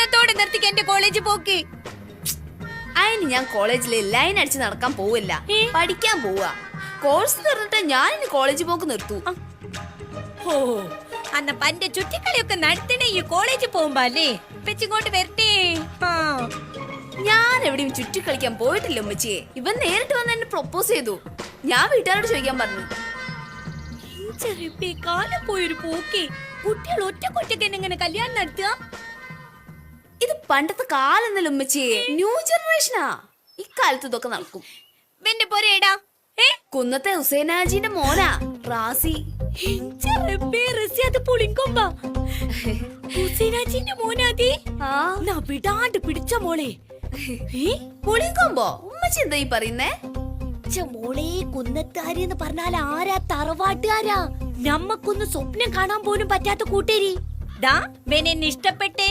ഇന്നത്തോടെ നിർത്തിക്ക് എന്റെ കോളേജ് പോക്കി. അതിന് ഞാൻ കോളേജില് ലൈൻ അടിച്ച് നടക്കാൻ പോവില്ല, പഠിക്കാൻ പോവാ. കോഴ്സ് തീർന്നിട്ട് ഞാൻ ഇനി കോളേജ് പോക്ക് നിർത്തൂ. ഓ അന്ന പന്റെ ചുറ്റിക്കളിയൊക്കെ നടത്തണേ ഈ കോളേജിൽ പോകുമ്പോ അല്ലേ? ഇപ്പച്ചിങ്ങോട്ട് വരട്ടെ. ഞാൻ എവിടെയും ചുറ്റി കളിക്കാൻ പോയിട്ടില്ല ഉമ്മച്ചിയെ. ഇവൻ നേരിട്ട് വന്ന് എന്നെ പ്രൊപ്പോസ് ചെയ്തു. ഞാൻ വീട്ടുകാരോട് ചോദിക്കാൻ പറഞ്ഞു. കാലം പോയൊരു പോക്കേ. കുട്ടികൾ ഒറ്റക്കൊറ്റക്ക് എങ്ങനെ കല്യാണം നടത്തുക? ഇത് പണ്ടത്തെ കാലൊന്നല്ല ഉമ്മച്ചിയെ, ന്യൂ ജനറേഷനാ. ഇക്കാലത്ത് ഇതൊക്കെ നടക്കും. എന്റെ പോരേടാ കുന്നത്തെ ഹുസൈനാജിന്റെ മോനാ റാസി. വിടാണ്ട് പിടിച്ച മോളെ. പുളിങ്കൊമ്പോ ഉമ്മച്ചി എന്താ ഈ പറയുന്നേ? മോളെ കുന്നത്താരി എന്ന് പറഞ്ഞാൽ ആരാ? തറവാട്ടുകാരാ. നമ്മക്കൊന്ന് സ്വപ്നം കാണാൻ പോലും പറ്റാത്ത കൂട്ടേരി. ഇഷ്ടപ്പെട്ടെ